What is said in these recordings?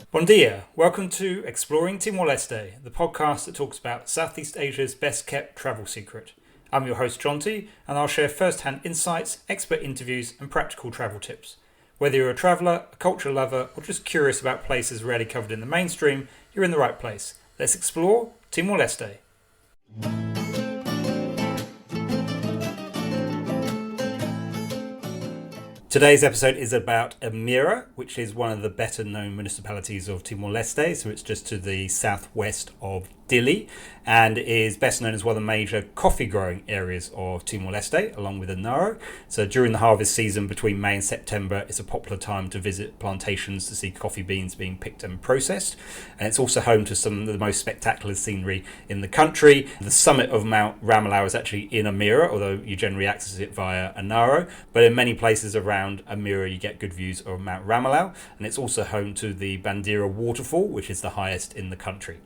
Bon dia, welcome to Exploring Timor-Leste, the podcast that talks about Southeast Asia's best kept travel secret. I'm your host Jonty, and I'll share first-hand insights, expert interviews and practical travel tips. Whether you're a traveller, a culture lover or just curious about places rarely covered in the mainstream, you're in the right place. Let's explore Timor-Leste. Today's episode is about Ermera, which is one of the better known municipalities of Timor-Leste, so it's just to the southwest of Dili, and is best known as one of the major coffee growing areas of Timor-Leste, along with Ermera. So during the harvest season between May and September, it's a popular time to visit plantations to see coffee beans being picked and processed. And it's also home to some of the most spectacular scenery in the country. The summit of Mount Ramelau is actually in Ermera, although you generally access it via Anaro. But in many places around Ermera, you get good views of Mount Ramelau. And it's also home to the Bandera waterfall, which is the highest in the country.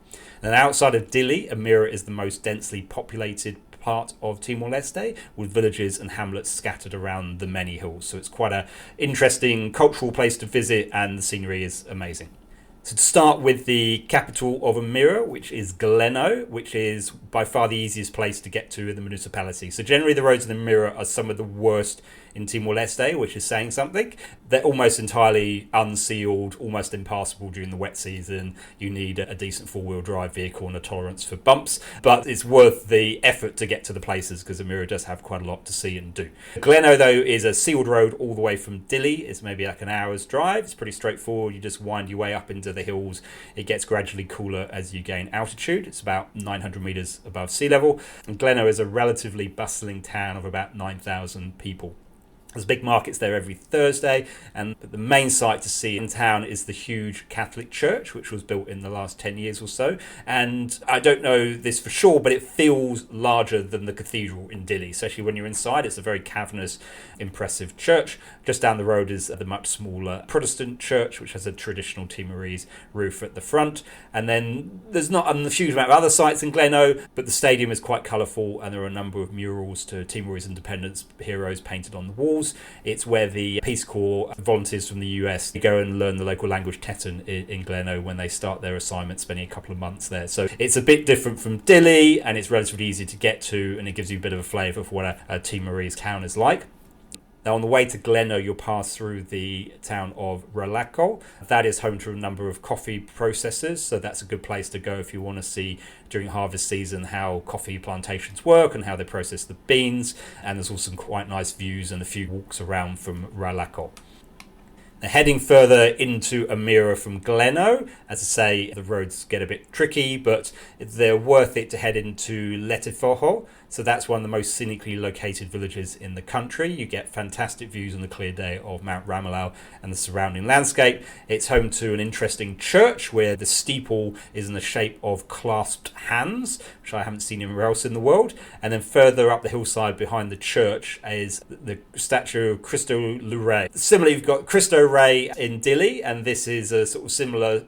And outside of Dili, Ermera is the most densely populated part of Timor-Leste, with villages and hamlets scattered around the many hills. So it's quite an interesting cultural place to visit, and the scenery is amazing. So to start with the capital of Ermera, which is Gleno, which is by far the easiest place to get to in the municipality. So generally the roads in Ermera are some of the worst in Timor-Leste, which is saying something. They're almost entirely unsealed, almost impassable during the wet season. You need a decent four-wheel drive vehicle and a tolerance for bumps, but it's worth the effort to get to the places because Ermera does have quite a lot to see and do. Gleno, though, is a sealed road all the way from Dili. It's maybe like an hour's drive. It's pretty straightforward. You just wind your way up into the hills. It gets gradually cooler as you gain altitude. It's about 900 meters above sea level. And Gleno is a relatively bustling town of about 9,000 people. There's big markets there every Thursday, and the main sight to see in town is the huge Catholic church, which was built in the last 10 years or so. And I don't know this for sure, but it feels larger than the cathedral in Dili, especially when you're inside. It's a very cavernous, impressive church. Just down the road is the much smaller Protestant church, which has a traditional Timorese roof at the front. And then there's not a huge amount of other sites in Gleno, but the stadium is quite colourful, and there are a number of murals to Timorese independence heroes painted on the walls. It's where the Peace Corps volunteers from the US go and learn the local language Teton in Gleno when they start their assignment, spending a couple of months there. So it's a bit different from Dili, and it's relatively easy to get to, and it gives you a bit of a flavour for what a Timorese town is like. Now, on the way to Gleno, you'll pass through the town of Ralaco. That is home to a number of coffee processors, so that's a good place to go if you want to see during harvest season how coffee plantations work and how they process the beans. And there's also some quite nice views and a few walks around from Ralaco. Now, heading further into Ermera from Gleno, as I say, the roads get a bit tricky, but they're worth it to head into Letifoho. So that's one of the most scenically located villages in the country. You get fantastic views on a clear day of Mount Ramelau and the surrounding landscape. It's home to an interesting church where the steeple is in the shape of clasped hands, which I haven't seen anywhere else in the world. And then further up the hillside behind the church is the statue of Cristo Rei. Similarly, you've got Cristo Rei in Dili, and this is a sort of similar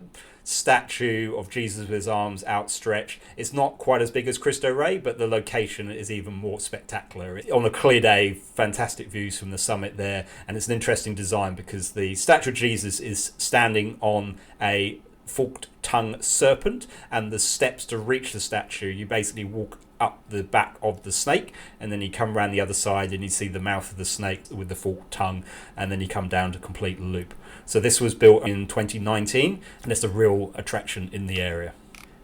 statue of Jesus with his arms outstretched. It's not quite as big as Cristo Rei, but the location is even more spectacular. On a clear day, fantastic views from the summit there, and it's an interesting design because the statue of Jesus is standing on a forked tongue serpent, and the steps to reach the statue, you basically walk up the back of the snake, and then you come around the other side and you see the mouth of the snake with the forked tongue, and then you come down to complete the loop. So this was built in 2019, and it's a real attraction in the area.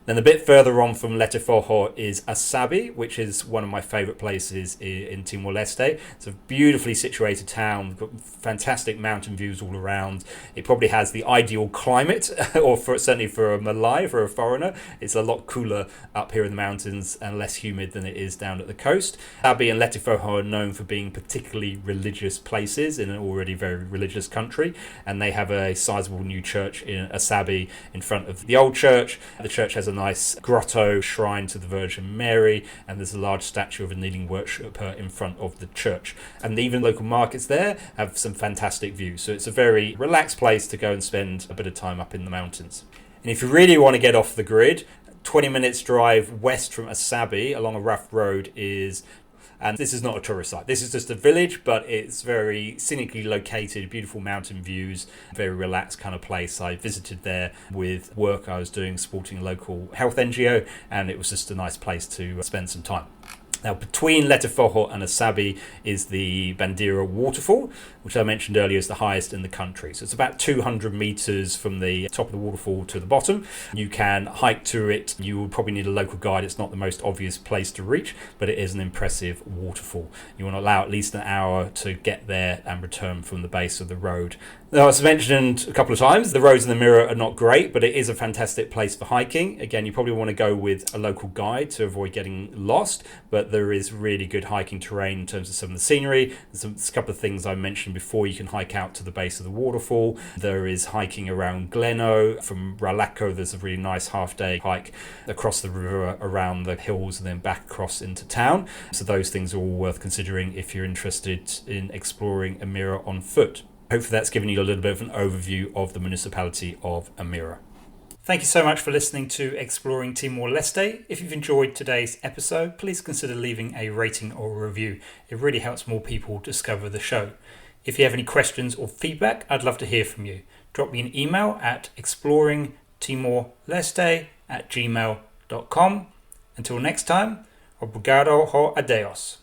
Then a bit further on from Letifoho is Asabi, which is one of my favourite places in Timor-Leste. It's a beautifully situated town, got fantastic mountain views all around. It probably has the ideal climate, or certainly for a Malay, for a foreigner. It's a lot cooler up here in the mountains and less humid than it is down at the coast. Asabi and Letifoho are known for being particularly religious places in an already very religious country, and they have a sizable new church in Asabi in front of the old church. The church has a nice grotto shrine to the Virgin Mary, and there's a large statue of a kneeling worshipper in front of the church. And even local markets there have some fantastic views. So it's a very relaxed place to go and spend a bit of time up in the mountains. And if you really want to get off the grid, 20 minutes drive west from Asabi along a rough road is And this is not a tourist site. This is just a village, but it's very scenically located, beautiful mountain views, very relaxed kind of place. I visited there with work I was doing, supporting a local health NGO, and it was just a nice place to spend some time. Now, between Letifojo and Asabi is the Bandera waterfall, which I mentioned earlier is the highest in the country. So it's about 200 meters from the top of the waterfall to the bottom. You can hike to it. You will probably need a local guide. It's not the most obvious place to reach, but it is an impressive waterfall. You want to allow at least an hour to get there and return from the base of the road. Now, as mentioned a couple of times, the roads in Ermera are not great, but it is a fantastic place for hiking. Again, you probably want to go with a local guide to avoid getting lost, but there is really good hiking terrain in terms of some of the scenery. There's a couple of things I mentioned before. You can hike out to the base of the waterfall. There is hiking around Gleno. From Ralaco, there's a really nice half-day hike across the river, around the hills, and then back across into town. So those things are all worth considering if you're interested in exploring Ermera on foot. Hopefully that's given you a little bit of an overview of the municipality of Ermera. Thank you so much for listening to Exploring Timor-Leste. If you've enjoyed today's episode, please consider leaving a rating or a review. It really helps more people discover the show. If you have any questions or feedback, I'd love to hear from you. Drop me an email at exploringtimorleste@gmail.com. Until next time, obrigado ho adeus.